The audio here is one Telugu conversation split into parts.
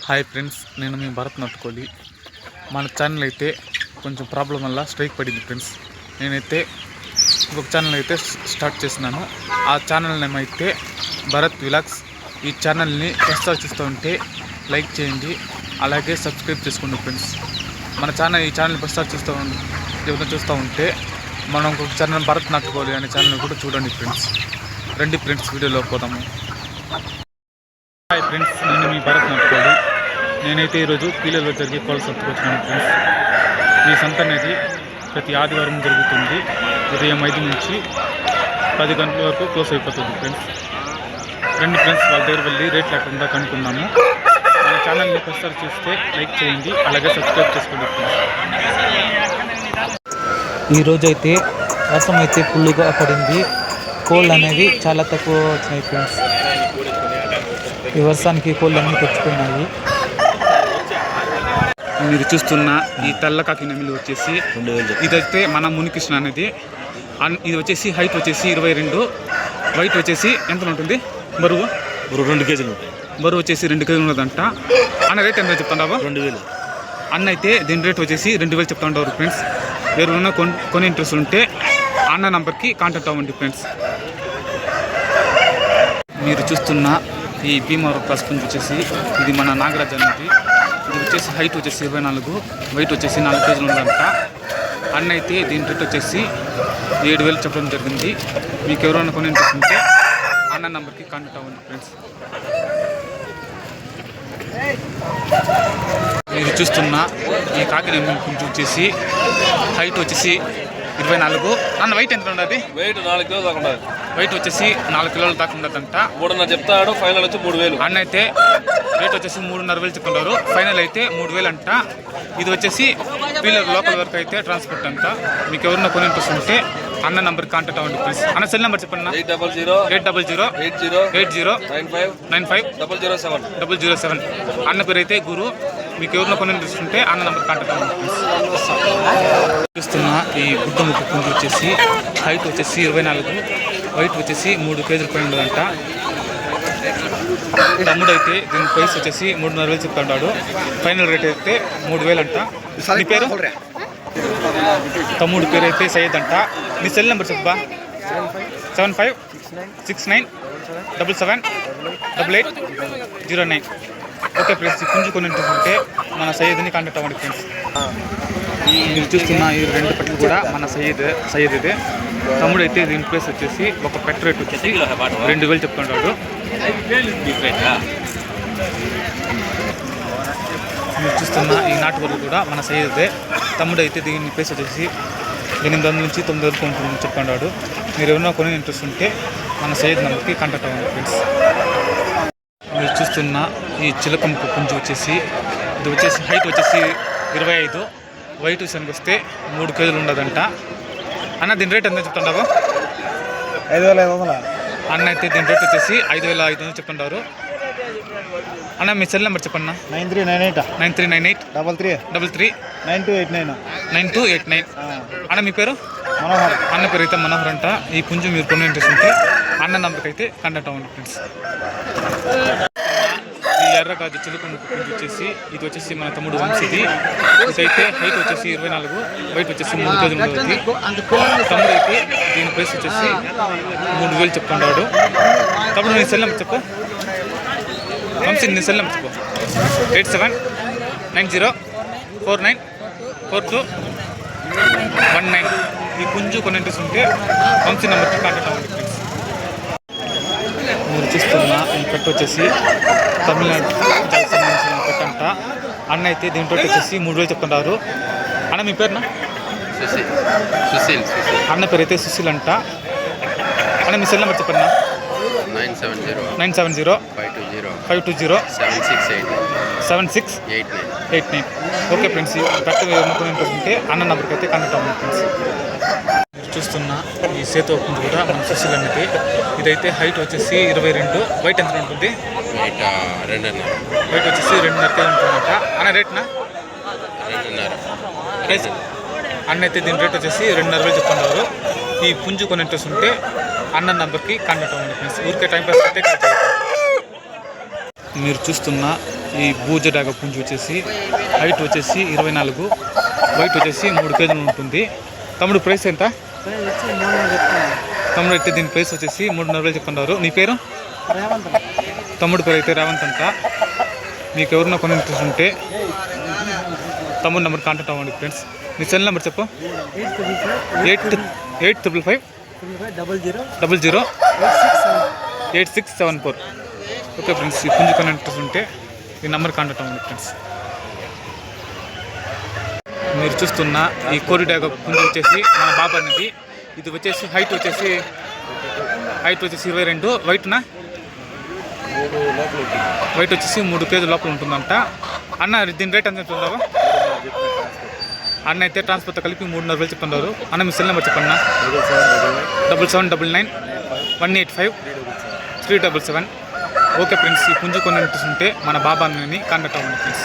హాయ్ ఫ్రెండ్స్, నేను మీ భరత్ నట్టుకోలి. మన ఛానల్ అయితే కొంచెం ప్రాబ్లం వల్ల స్ట్రైక్ పడింది ఫ్రెండ్స్. నేనైతే ఇంకొక ఛానల్ అయితే స్టార్ట్ చేస్తున్నాను. ఆ ఛానల్ నేమ్ అయితే భరత్ వ్లాగ్స్. ఈ ఛానల్ని ప్రోత్సహిస్తూ ఉంటే లైక్ చేయండి, అలాగే సబ్స్క్రైబ్ చేసుకోండి ఫ్రెండ్స్. మన ఈ ఛానల్ని చూస్తూ ఉంటే మనం ఇంకొక ఛానల్ భరత్ నట్టుకోలి అనే ఛానల్ కూడా చూడండి ఫ్రెండ్స్. రండి ఫ్రెండ్స్, వీడియోలో పోదాము. హాయ్ ఫ్రెండ్స్, నేను మీ భరత్ నట్టుకోలి. నేనైతే ఈరోజు పీలల్లో జరిగే కోళ్ళ సంతకు వచ్చినాను ఫ్రెండ్స్. ఈ సంత అనేది ప్రతి ఆదివారం జరుగుతుంది. ఉదయం 5 నుంచి 10 గంటల వరకు క్లోజ్ అయిపోతుంది ఫ్రెండ్స్. రెండు ఫ్రెండ్స్ వాళ్ళ దగ్గర వెళ్ళి రేట్ లేకుండా కనుక్కున్నాము. మన ఛానల్ని ఒకసారి చూస్తే లైక్ చేయండి, అలాగే సబ్స్క్రైబ్ చేసుకోండి ఫ్రెండ్స్. ఈరోజైతే వర్షం అయితే ఫుల్గా పడింది. కోళ్ళు అనేవి చాలా తక్కువ వచ్చినాయి ఫ్రెండ్స్. ఈ వర్షానికి కోళ్ళు అన్నీ తెచ్చుకున్నాయి. మీరు చూస్తున్న ఈ తెల్లకాకి నెమిలి వచ్చేసి ఇదైతే మన మునికృష్ణ అనేది. ఇది వచ్చేసి హైట్ వచ్చేసి 22, వైట్ వచ్చేసి ఎంత ఉంటుంది? బరువు 2 కేజీలు. బరువు వచ్చేసి 2 కేజీలు ఉన్నదంట. అన్న రేట్ ఎంత చెప్తాండావా? 2000. అన్న అయితే దీని రేట్ వచ్చేసి 2000 చెప్తాండారు ఫ్రెండ్స్. ఎవరైనా కొన్ని ఇంట్రెస్ట్ ఉంటే అన్న నంబర్కి కాంటాక్ట్ అవ్వండి ఫ్రెండ్స్. మీరు చూస్తున్న ఈ భీమవరం క్రాస్ పుంజు వచ్చేసి ఇది మన నాగరాజ్ అనేది. ఇది వచ్చేసి హైట్ వచ్చేసి 24, వైట్ వచ్చేసి 4 కేజీలు ఉన్నదంట. అన్న అయితే దీని రేట్ వచ్చేసి 7000 చెప్పడం జరిగింది. మీకు ఎవరైనా కొన్ని ఇంట్రెస్ట్ ఉంటే అన్న నంబర్కి కాంటాక్ట్ అవ్వండి ఫ్రెండ్స్. మీరు చూస్తున్న ఈ కాకినేమి పుంజు వచ్చేసి హైట్ వచ్చేసి 24. అన్న వైట్ ఎంత ఉండదు? వెయిట్ 4 కిలోలు దాకా ఉండదు. వైట్ వచ్చేసి 4 కిలోల దాకా ఉండదంట. 3.5 చెప్తాడు, ఫైనల్ వచ్చి 3000. అన్న అయితే రేట్ వచ్చేసి 3.5 చెప్తున్నారు, ఫైనల్ అయితే 3000 అంట. ఇది వచ్చేసి పీలర్ లోకల్ వరకు అయితే ట్రాన్స్పోర్ట్ అంట. మీకు ఎవరైనా కొన్ని ఇంట్రెస్ట్ ఉంటే అన్న నంబర్కి కాంటాక్ట్ అవ్వండి ప్లీజ్. అన్న సెల్ నెంబర్ చెప్పండి. 800 80 95 007. అన్న పేరు అయితే గురు. మీకు ఎవరినో కొన్ని ఇంట్రెస్ట్ ఉంటే అన్న నంబర్ కాంటాక్ట్ అవ్వండి ప్లీజ్. చూస్తున్న ఈ గుడ్డ ముక్కు పుంజు వచ్చేసి హైట్ వచ్చేసి 24, వైట్ వచ్చేసి 3 కేజీల పైన ఉండదంట. తమ్ముడు అయితే దీని ప్రైస్ వచ్చేసి 3.5 చెప్తాడు. ఫైనల్ రేట్ అయితే 3000 అంట. నీ పేరు? తమ్ముడు పేరు అయితే సయ్యద్ అంట. నీ సెల్ నెంబర్ చెప్పా. 7567788809. ఓకే ఫ్రెండ్స్, పుంజు కొన్ని ఉంటే మన సయ్యద్ని కాంటాక్ట్ అవ్వండి ఫ్రెండ్స్. మీరు చూస్తున్న ఈ 2 పెట్టలు కూడా మన సయ్యద్ ఇదే. తమ్ముడు అయితే దీని ప్రైస్ వచ్చేసి ఒక పెట్ట రేట్ వచ్చేసి 2000 చెప్తున్నాడు. మీరు చూస్తున్న ఈ నాటు వరకు కూడా మన సయ్యదే. తమ్ముడు అయితే దీని ప్రైస్ వచ్చేసి 800 నుంచి 900 ఉంటుంది చెప్తున్నాడు. మీరు ఏమైనా కొన్ని ఇంట్రెస్ట్ ఉంటే మన సయ్యద్ నంబర్కి కాంటాక్ట్ అవ్వండి ఫ్రెండ్స్. మీరు చూస్తున్న ఈ చిలకముఖ పుంజు వచ్చేసి ఇది వచ్చేసి హైట్ వచ్చేసి 25, వైట్ విషయానికి వస్తే 3 కేజీలు ఉండదంట. అన్న దీని రేట్ ఎంత చెప్తుంటావు? 5500. అన్న అయితే దీని రేట్ వచ్చేసి 5500 చెప్తుంటారు. అన్న మీ సెల్ నెంబర్ చెప్పన్న. 9398 33 9289. అన్న మీ పేరు? మనోహర్. అన్న పేరు అయితే మనోహర్ అంట. ఈ పుంజు మీరు కొన్ని ఇంట్రెస్ట్ ఉంటే అన్న నంబర్కి అయితే కాంటాక్ట్ అవ్వండి ఫ్రెండ్స్. ఈ ఎర్రగాజు చిలుకముఖ పుంజు వచ్చేసి ఇది వచ్చేసి మన తమ్ముడు వంశీది. ఇదైతే హైట్ వచ్చేసి 24, వైట్ వచ్చేసి 3 కేజీలు ఉంటుంది. తమ్ముడు అయితే దీని ప్రైస్ వచ్చేసి 3000 చెప్తున్నాడు. తమ్ముడు నీ సెల్ నెంబర్ చెప్పు. వంశీ నీ సెల్ నెంబర్ చెప్పు. 8790494219. ఈ పుంజు కొన్ని ఇంట్రెస్ట్ ఉంటే వంశీ నెంబర్కి కాంటాక్ట్ అవ్వండి ఫ్రెండ్స్. మీరు చూస్తున్న ఈ పెట్ట వచ్చేసి తమిళనాడు సంబంధించిన పెట్టంట. అన్న అయితే దీంట్లో వచ్చేసి 3000 చెప్తున్నారు. అన్న మీ పేరునా? సుశీల్. అన్న పేరు అయితే సుశీల్ అంట. అన్న మీ సెల్ నెంబర్ చెప్పండి. 970 520 7689. ఓకే ఫ్రెండ్స్, ఈ పెట్ట కొన్ని ఇంట్రెస్ట్ ఉంటే అన్న నంబర్కి అయితే కాంటాక్ట్ అవ్వండి ఫ్రెండ్స్. మీరు చూస్తున్న ఈ సేతు పుంజు కూడా మన సుశీల్ అనేది. ఇదైతే హైట్ వచ్చేసి 22, వైట్ ఎంత ఉంటుంది? వైట్ వచ్చేసి 2.5 కేజీ ఉంటుందంట. అన్న రేట్నా? 2.5. అన్న అయితే దీని రేట్ వచ్చేసి 2.5 చెప్తున్నారు. ఈ పుంజు కొన్ని ఇంట్రెస్ట్ ఉంటే అన్న నంబర్కి కాంటాక్ట్ అవ్వండి ఫ్రెండ్స్. ఊరికే టైం పాస్ అయితే కాల్ చేయండి. మీరు చూస్తున్న ఈ బూజ డాగ పుంజు వచ్చేసి హైట్ వచ్చేసి 24, వైట్ వచ్చేసి 3 కేజీలు ఉంటుంది. తమ్ముడు ప్రైస్ ఎంత? తమ్ముడు అయితే దీని ప్రైస్ వచ్చేసి 3.5 చెప్తున్నారు. నీ పేరు? తమ్ముడు పేరు అయితే రేవంత్ అంట. మీకు ఎవరన్నా కొన్ని ఇంట్రెస్ట్ ఉంటే తమ్ముడు నెంబర్ కాంటాక్ట్ అవ్వండి ఫ్రెండ్స్. నీ సెల్ నెంబర్ చెప్పు. 8855008674. ఓకే ఫ్రెండ్స్, ఈ పుంజు కొన్ని ఇంట్రెస్ట్ ఉంటే ఈ నెంబర్ కాంటాక్ట్ అవ్వండి ఫ్రెండ్స్. మీరు చూస్తున్న ఈ కోడి డాగ పుంజు వచ్చేసి మన బాబా అనేది. ఇది వచ్చేసి హైట్ వచ్చేసి 22, వైట్నా వైట్ వచ్చేసి 3 కేజీల లోపల ఉంటుందంట. అన్న దీని రేట్ ఎంత ఉంటుందా? అన్న అయితే ట్రాన్స్పోర్ట్తో కలిపి 3.5 చెప్తున్నారు. అన్న మీ సెల్ నెంబర్ చెప్పండి. 7799185377. ఓకే ఫ్రెండ్స్, ఈ పుంజు కొన్ని ఇంట్రెస్ట్ ఉంటే మన బాబాని కాంటాక్ట్ అవ్వండి ఫ్రెండ్స్.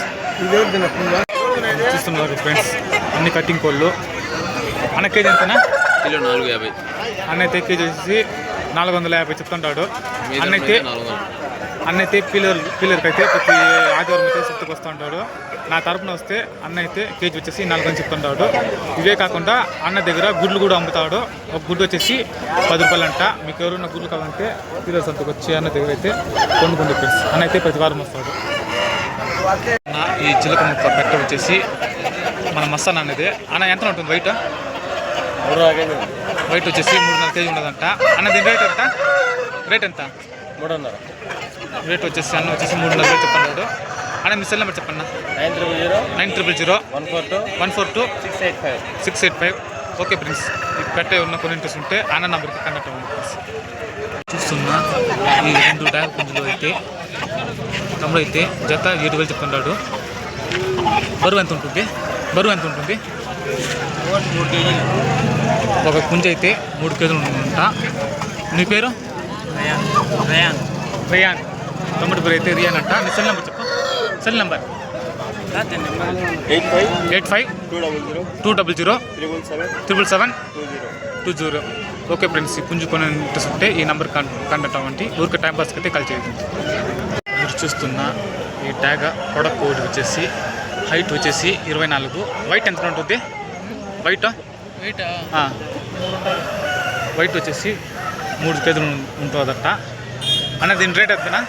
చూస్తున్నారు ఫ్రెండ్స్, అన్ని కటింగ్ కోళ్ళు. అన్న కేజీ ఎంతనా? కిలో 450. అన్న అయితే కేజీ వచ్చేసి 450 చెప్తుంటాడు. అన్నైతే పిల్లర్కి అయితే ప్రతి ఆదివారం అయితే చెప్తూ వస్తూ ఉంటాడు. నా తరపున వస్తే అన్న అయితే కేజీ వచ్చేసి 4 చెప్తుంటాడు. ఇవే కాకుండా అన్న దగ్గర గుడ్లు కూడా అమ్ముతాడు. ఒక గుడ్డు వచ్చేసి 10 రూపాయలు అంట. మీకు ఎవరైనా గుడ్లు కావాలంటే పిల్లర్స్ అంతకు వచ్చి అన్న దగ్గర అయితే కొనుక్కుంటే ఫ్రెండ్స్. అన్న అయితే ప్రతి వారం వస్తాడు. ఈ చిలక ముక్క పెట్ట వచ్చేసి మన మస్తాన్ అనేది. అన్న ఎంత ఉంటుంది వైట్? వైట్ వచ్చేసి 3.5 కేజీ ఉండదంట. అన్న దీని రేట్ ఎంత? రేట్ ఎంత? 300. రేట్ వచ్చేసి అన్న వచ్చేసి 3.5 చెప్తున్నాడు. అన్న మీ సెల్ నెంబర్ చెప్పన్నా. 9000142685. ఓకే ఫ్రెండ్స్, ఈ పెట్టే ఉన్న కొన్ని ఇంట్రెస్ట్ ఉంటే అన్న నెంబర్కి కనెక్ట్ అవ్వండి ఫ్రెండ్స్. చూస్తున్నా ఈ 2 డాగ పుంజులు అయితే తమ్ముడు అయితే జత 7,000 చెప్తున్నాడు. బరువు ఎంత ఉంటుంది? ఒక పుంజు అయితే 3 కేజీలు ఉంటుందంట. నీ పేరు? రియాన్. తమ్ముడి పేరు అయితే రియాన్ అంట. నీ సెల్ నెంబర్ చెప్పు. Cell number 8520077720. ఓకే ఫ్రెండ్స్, ఈ పుంజు కొన్ని ఇంట్రెస్ట్ ఉంటే ఈ నెంబర్ కాంటాక్ట్ అవ్వండి. ఊరికి టైం పాస్కి అయితే కాల్ చేయండి. మీరు చూస్తున్న ఈ డాగ ప్రొడక్ట్ కోడ్ వచ్చేసి హైట్ వచ్చేసి 24, వైట్ ఎంత ఉంటుంది? వైట్ వచ్చేసి 3 కేజీలు ఉంటుందట. అన్న దీని రేట్ ఎంతనా?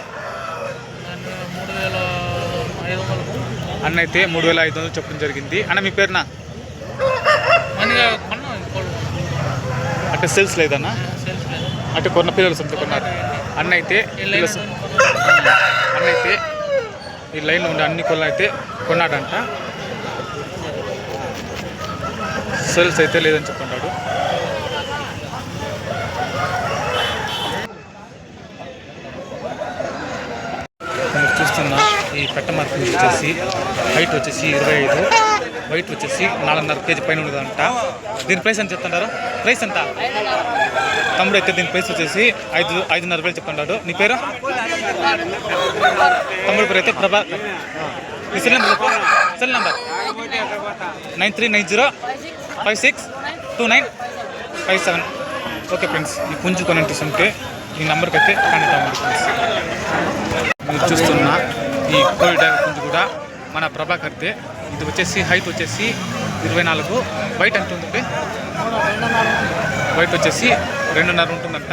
అన్న అయితే 3,500 చెప్పడం జరిగింది. అన్న మీ పేరునా? అంటే సేల్స్ లేదన్నా? అంటే కొన్న పిల్లలు సొంత కొన్నారు. అన్న అయితే ఈ లైన్లో ఉండే అన్ని కొళ్ళు అయితే కొన్నాడంట. సేల్స్ అయితే లేదని చెప్పుకుంటాడు. మీరు చూస్తున్న ఈ పెట్ట మార్కెట్ వచ్చేసి హైట్ వచ్చేసి 25, వైట్ వచ్చేసి 4.5 కేజీ పైన ఉండదంట. దీని ప్రైస్ ఎంత చెప్తున్నారు? ప్రైస్ ఎంత? తమ్ముడు అయితే దీని ప్రైస్ వచ్చేసి 5,500 చెప్తున్నాడు. నీ పేరు? తమ్ముడు పేరు అయితే ప్రభాకర్. ఈ సెల్ నెంబర్ 9390562957. ఓకే ఫ్రెండ్స్, ఈ పుంజు కొని ఇంట్రెస్ట్ ఉంటే ఈ నెంబర్కి అయితే కాంటాక్ట్ అవ్వండి ఫ్రెండ్స్. మీరు చూస్తున్న ఈ కోడి డాగ పుంజు కూడా మన ప్రభాకర్తే. ఇది వచ్చేసి హైట్ వచ్చేసి 24, వైట్ ఎంత ఉంటుంది? వైట్ వచ్చేసి 2.5 ఉంటుందంట.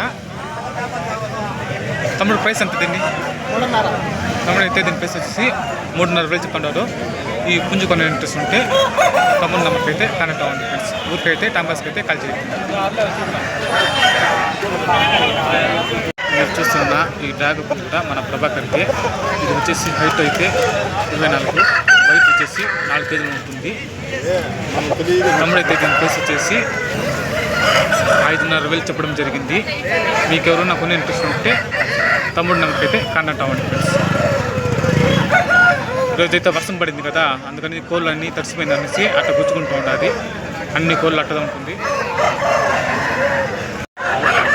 తమ్ముడు ప్రైస్ ఎంత దీన్ని? తమ్ముడు అయితే దీని ప్రైస్ వచ్చేసి 3.5 చెప్పుకున్నారు. ఈ పుంజు కొన్ని ఇంట్రెస్ట్ ఉంటే తమ్ముడు నెంబర్కి అయితే కనెక్ట్ అవ్వండి ఫ్రెండ్స్. ఊరికైతే టైంపాస్కి అయితే కాల్ చేయండి. మీరు చూస్తున్న ఈ డాగ పుంజు కూడా మన ప్రభాకర్తే. ఇది వచ్చేసి హైట్ అయితే 24, వైట్ వచ్చేసి 4 కేజీలు ఉంటుంది. తమ్ముడు అయితే దీని ప్రైస్ వచ్చేసి 5,500 చెప్పడం జరిగింది. మీకు ఎవరైనా కొన్ని ఇంట్రెస్ట్ ఉంటే తమ్ముడు నెంబర్కి అయితే కాంటాక్ట్ అవ్వండి ఫ్రెండ్స్. ఈరోజైతే వర్షం పడింది కదా, అందుకని కోళ్ళు అన్నీ తడిసిపోయింది అనేసి అట్లా గుచ్చుకుంటూ ఉంటుంది. అన్ని కోళ్ళు అట్టగా ఉంటుంది.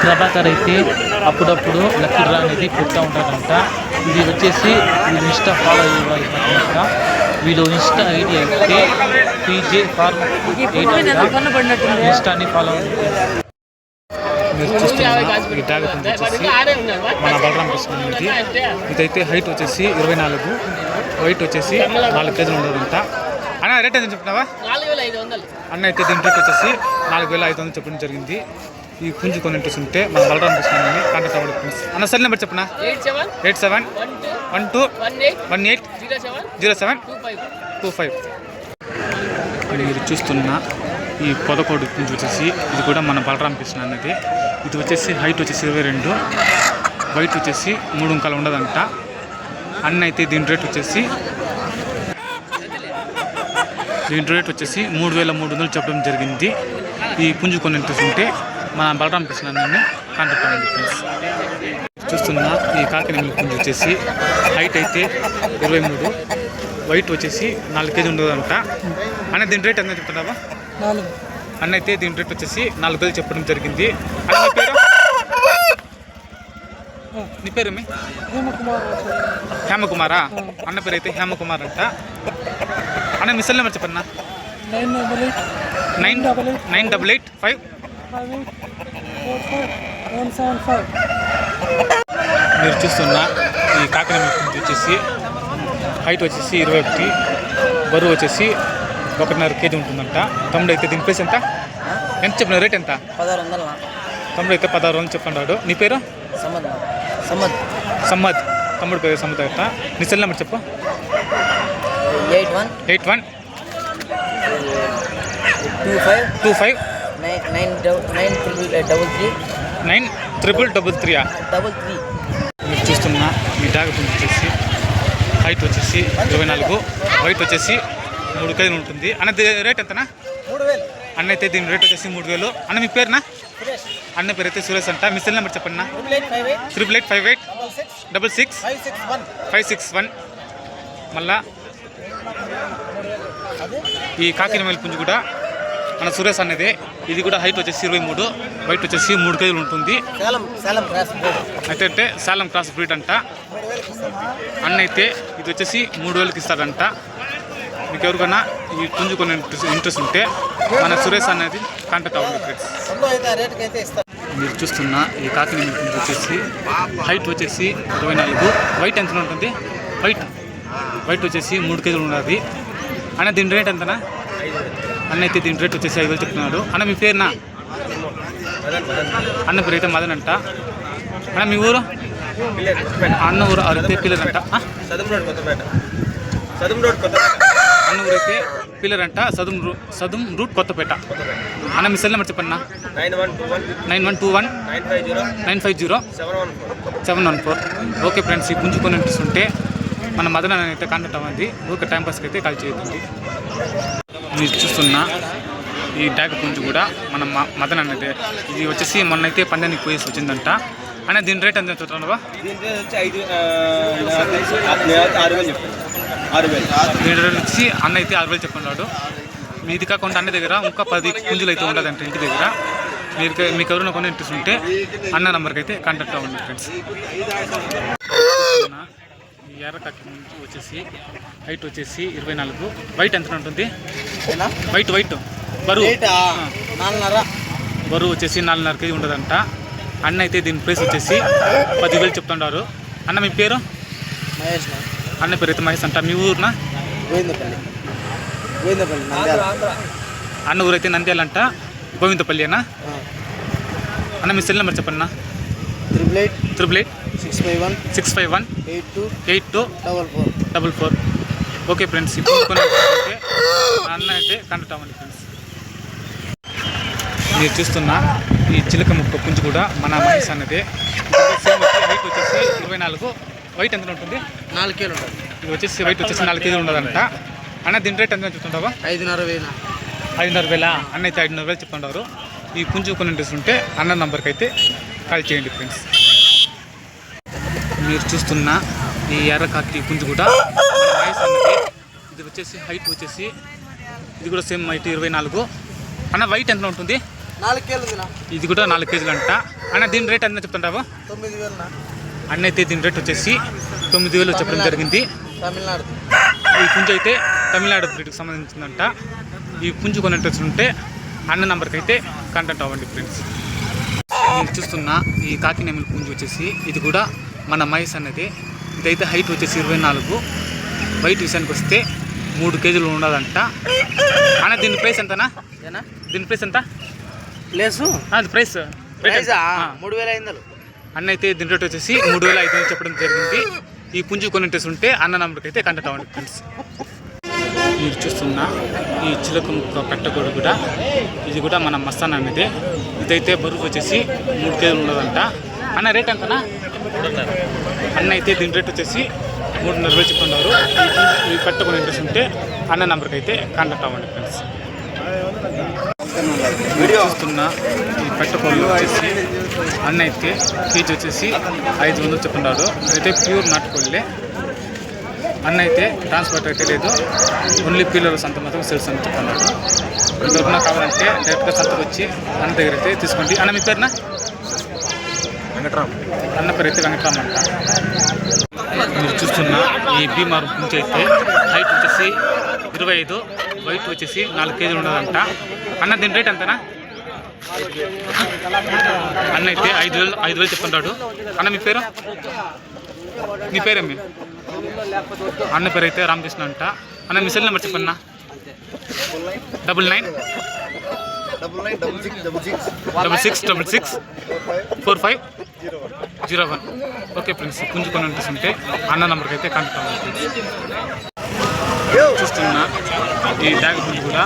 ప్రభాకర్ అయితే అప్పుడప్పుడు లక్కీ డ్రా అనేది పెడతా ఉంటారంట. ఇది వచ్చేసి వీళ్ళు ఇన్స్టా ఫాలో అయ్యేవాళ్ళంట. వీళ్ళు ఇన్స్టా ఐడి అయితే పీజే ఫార్మ్ 8 ఇన్స్టాని ఫాలో అవుతుంది. మీరు చూస్తున్న ఈ డాగ పుంజు వచ్చేసి మన బలరాం కృష్ణ. ఇదైతే హైట్ వచ్చేసి 24, వైట్ వచ్చేసి 4 కేజీలు ఉండదంట. అన్న రేట్ ఎంత చెప్తున్నావా? 4500. అన్న అయితే దీని రేట్ వచ్చేసి 4500 చెప్పడం జరిగింది. ఈ పుంజు కొని ఇంట్రెస్ట్ ఉంటే మన బలరాం కృష్ణని కాంటాక్ట్ అవ్వండి ఫ్రెండ్స్. అన్న సెల్ నెంబర్ చెప్పనా? 8712180725. మీరు చూస్తున్న ఈ పొదకోడు పుంజు వచ్చేసి ఇది కూడా మన బలరాం కృష్ణ అన్నది. ఇది వచ్చేసి హైట్ వచ్చేసి 22, వైట్ వచ్చేసి 3 అంకాలు ఉండదంట. అన్న అయితే దీని రేట్ వచ్చేసి 3300 చెప్పడం జరిగింది. ఈ పుంజు కొని ఇంట్రెస్ట్ ఉంటే మన బలరాం కృష్ణ అన్నని కాంటాక్ట్ అవ్వండి ఫ్రెండ్స్. చూస్తున్న ఈ కాకినాడ పుంజు వచ్చేసి హైట్ అయితే 23, వైట్ వచ్చేసి 4 కేజీ ఉండదంట. అన్న దీని రేట్ ఎంత చెప్తున్నావా? 4. అన్న అయితే దీని రేట్ వచ్చేసి 4 కేజీలు చెప్పడం జరిగింది. అన్న నీ పేరు? నీ పేరు హేమకుమారా? అన్న పేరు అయితే హేమకుమార్ అంట. అన్న మీ సెల్ నెంబర్ చెప్పన్నా? 9885. మీరు చూస్తున్న ఈ కాకినాడ పుంజు వచ్చేసి హైట్ వచ్చేసి 21, బరువు వచ్చేసి 1.5 కేజీ ఉంటుందంట. తమ్ముడు అయితే దీని ప్రైస్ ఎంత చెప్పిన రేట్ ఎంత? 1600. తమ్ముడు అయితే 1600 చెప్పన్నాడు. నీ పేరు? సమ్మద్. తమ్ముడు పేరు సమ్మద్ అంట. నీ సెల్ నెంబర్ చెప్పు? 81 25 9333. మీరు చూస్తున్న ఈ డాగ్ పుంజు వచ్చేసి హైట్ వచ్చేసి 24, వైట్ వచ్చేసి 3 కేజీలు ఉంటుంది. అన్న రేట్ ఎంతనా? 3000. అన్న అయితే దీని రేట్ వచ్చేసి 3000. అన్న మీ పేరునా? అన్న పేరు అయితే సురేష్ అంట. మీ సెల్ నెంబర్ చెప్పండి. 8858 మళ్ళా ఈ కాకినాడ పుంజు కూడా మన సురేష్ అనేది. ఇది కూడా హైట్ వచ్చేసి 23, వైట్ వచ్చేసి 3 కేజీలు ఉంటుంది. అయితే సేలం క్రాస్ బ్రీడ్ అంట. అన్న అయితే ఇది వచ్చేసి 3000కి ఇస్తాడంట. మీకు ఎవరికైనా ఈ పుంజు కొన్ని ఇంట్రెస్ట్ ఉంటే మన సురేష్ అనేది కాంటాక్ట్ అవ్వండి ఫ్రెండ్స్. మీరు చూస్తున్న ఈ కాకినాడ పుంజు వచ్చేసి హైట్ వచ్చేసి 24, వైట్ ఎంత ఉంటుంది? వైట్ వచ్చేసి 3 కేజీలు ఉన్నది. అన్న దీని రేట్ ఎంతనా? అన్న అయితే దీని రేట్ వచ్చేసి 5000 చెప్తున్నాడు. అన్న మీ పేరునా? అన్న పేరు అయితే మదన్ అంట. అన్న మీ ఊరు? అన్న ఊరు అరితే పిల్లర్ అంట. అన్న ఊరు అయితే పిల్లర్ అంట. సదుం రూట్ కొత్తపేట. అన్న మీ సెల్ నెంబర్ చెప్పండి. 9121 950 714. ఓకే ఫ్రెండ్స్, ఈ పుంజు కొని ఇంట్రెస్ట్ ఉంటే మన మదన్ అయితే కాంటాక్ట్ అవ్వండి. ఊరికే టైంపాస్కి అయితే కాల్ చేయదండి. మీరు చూస్తున్న ఈ డాగ్ పుంజు కూడా మన మదన్ అనేది. ఇది వచ్చేసి మొన్నైతే పందానికి పోయేసి వచ్చిందంట. అన్న దీని రేట్ ఎంత చెప్తున్నావా? దీని రేట్ వచ్చి అన్న అయితే 6000 చెప్పుకున్నాడు. మీది కాకుండా అన్న దగ్గర ఇంకా 10 పుంజులు అయితే ఉండదంట ఇంటి దగ్గర. మీకు ఎవరైనా కొన్ని ఇంట్రెస్ట్ ఉంటే అన్న నెంబర్కి అయితే కాంటాక్ట్ అవ్వండి ఫ్రెండ్స్. ఈ ఎర్రకాకి పుంజు వచ్చేసి హైట్ వచ్చేసి 24, వైట్ ఎంత ఉంటుంది? వైట్ బరువు వచ్చేసి 4.5 కేజీ ఉండదంట. అన్న అయితే దీని ప్రైస్ వచ్చేసి 10,000 చెప్తున్నారు. అన్న మీ పేరు? మహేష్. అన్న పేరు అయితే మహేష్ అంట. మీ ఊరునా? గోవిందపల్లి. అన్న ఊరైతే నంద్యాల అంట. గోవిందపల్లి అన్న. అన్న మీ సెల్ నెంబర్ చెప్పండి. 88 651 8244. ఓకే ఫ్రెండ్స్, ఇప్పుడు అన్న అయితే కాంటాక్ట్ అవ్వండి ఫ్రెండ్స్. మీరు చూస్తున్న ఈ చిలక ముక్క పుంజు కూడా మన మహేష్ అన్నదే. సేమ్ వచ్చి హైట్ వచ్చేసి 24, వైట్ ఎంత ఉంటుంది? 4 కేజీలు ఉంటుంది. ఇది వచ్చేసి వైట్ వచ్చేసి 4 కేజీలు ఉండదంట. అన్న దీని రేట్ ఎంత చెప్తుంటావా? 5,500. అన్న అయితే 5,500 చెప్తుంటారు. ఈ పుంజు కొన్ని ఇంట్రెస్ట్ ఉంటే అన్న నంబర్కి అయితే కాల్ చేయండి ఫ్రెండ్స్. మీరు చూస్తున్న ఈ ఎర్రకాకి పుంజు కూడా మన మహేష్ అన్నది. ఇది వచ్చేసి హైట్ వచ్చేసి ఇది కూడా సేమ్ హైట్ 24. అన్న వైట్ ఎంత ఉంటుంది? 4 కేజీలు. ఇది కూడా 4 కేజీలు అంట. అన్న దీని రేట్ ఎంత చెప్తుంటావా? 9,000. అన్న అయితే దీని రేట్ వచ్చేసి 9,000 చెప్పడం జరిగింది. తమిళనాడు. ఈ పుంజు అయితే తమిళనాడు బ్రీడ్కి సంబంధించిందంట. ఈ పుంజు కొన్ని ఇంట్రెస్ట్ ఉంటే అన్న నెంబర్కి అయితే కాంటాక్ట్ అవ్వండి ఫ్రెండ్స్. మీరు చూస్తున్న ఈ కాకినేమిలి పుంజు వచ్చేసి ఇది కూడా మన మహేష్ అన్నది. ఇదైతే హైట్ వచ్చేసి 24, వైట్ విషయానికి వస్తే 3 కేజీలు ఉండదంట. అన్న దీని ప్రైస్ ఎంతనా? ఏనా దీని ప్రైస్ ఎంత? ప్లేసు అది ప్రైస్ ప్రైజా 3500. అన్న అయితే దీని రేట్ వచ్చేసి 3500 చెప్పడం జరిగింది. ఈ పుంజు కొని ఇంట్రెస్ట్ ఉంటే అన్న నంబర్కి అయితే కాంటాక్ట్ అవ్వండి ఫ్రెండ్స్. మీరు చూస్తున్న ఈ చిలక ముక్క పెట్టకూడదు కూడా, ఇది కూడా మన మస్తాన్ అనేది. ఇదైతే బరువు వచ్చేసి 3 కేజీలు ఉండదంట. అన్న రేట్ ఎంతనా? అన్న అయితే దీని రేట్ వచ్చేసి 3.5 చెప్తున్నారు. ఈ పెట్టకొని ఇంట్రెస్ట్ ఉంటే అన్న నంబర్కి అయితే కాంటాక్ట్ అవ్వండి ఫ్రెండ్స్. చూస్తున్న ఈ పెట్టకోళ్ళు వచ్చేసి అన్న అయితే కేజీ వచ్చేసి 500 చెప్తున్నాడు. అయితే ప్యూర్ నాటుకోళ్ళే. అన్న అయితే ట్రాన్స్పోర్ట్ అయితే లేదు, ఓన్లీ పిల్లలు సంత మాత్రం సేల్స్ అని చెప్తున్నాడు. ఎవరన్నా కావాలంటే డైరెక్ట్గా సంతకు వచ్చి అన్న దగ్గర అయితే తీసుకోండి. అన్న మీ పేరునా? అన్న పేరు అయితే వెంకటరామ్ అంట. మీరు చూస్తున్న ఈ బీమార్ పుంజు అయితే హైట్ వచ్చేసి 25, వైట్ వచ్చేసి 4 కేజీలు ఉండదంట. అన్న దీని రేట్ ఎంతనా? అన్న అయితే 5,000 చెప్తుంటాడు. అన్న మీ పేరు? మీ పేరేమి? అన్న పేరు అయితే రామకృష్ణ అంట. అన్న మీ సెల్ నెంబర్ చెప్పన్నా. 9966664501. ఓకే ఫ్రెండ్స్, పుంజు కొని ఉంటే అన్న నెంబర్కి అయితే కాంటాక్ట్ అవ్వండి. చూస్తున్న ఈ డాగ్ పుంజు కూడా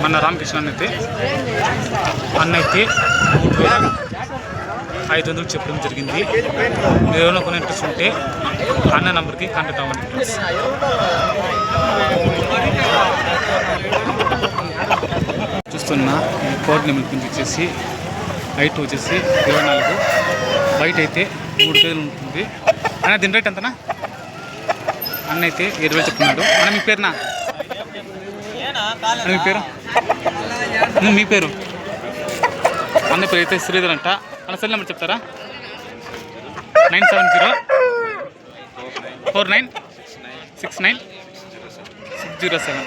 మన రామకృష్ణ అయితే అన్న అయితే 3,500 చెప్పడం జరిగింది. మీరు ఏమైనా కొని ఇంట్రెస్ట్ ఉంటే అన్న నెంబర్కి కాంటాక్ట్ అవ్వండి ఫ్రెండ్స్. చూస్తున్న ఈ కోడ్ నెంబర్ పుంజు వచ్చేసి హైట్ వచ్చేసి 24, వైట్ అయితే 3 కేజీలు ఉంటుంది. అన్న దీని రేట్ ఎంతనా? అన్న అయితే 20,000 చెప్తున్నాడు. అన్న మీ పేరునా? అన్న మీ పేరు? మీ పేరు? అన్న పేరు అయితే శ్రీధర్ అంట. అన్న సెల్ నెంబర్ చెప్తారా? 9704969607.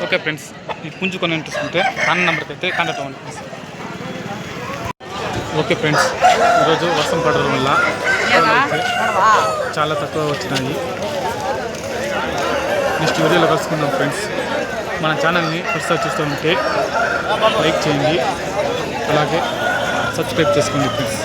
ఓకే ఫ్రెండ్స్, ఈ పుంజు కొని ఇంట్రెస్ట్ ఉంటే అన్న నెంబర్కి అయితే కాంటాక్ట్ అవ్వండి ఫ్రెండ్స్. ఓకే ఫ్రెండ్స్, ఈరోజు వర్షం పడడం వల్ల అయితే చాలా తక్కువ వచ్చినాయి. నెక్స్ట్ వీడియోలో కలుసుకుందాం ఫ్రెండ్స్. మన ఛానల్ని ఫస్ట్ చూస్తూ ఉంటే లైక్ చేయండి, అలాగే సబ్స్క్రైబ్ చేసుకోండి ఫ్రెండ్స్.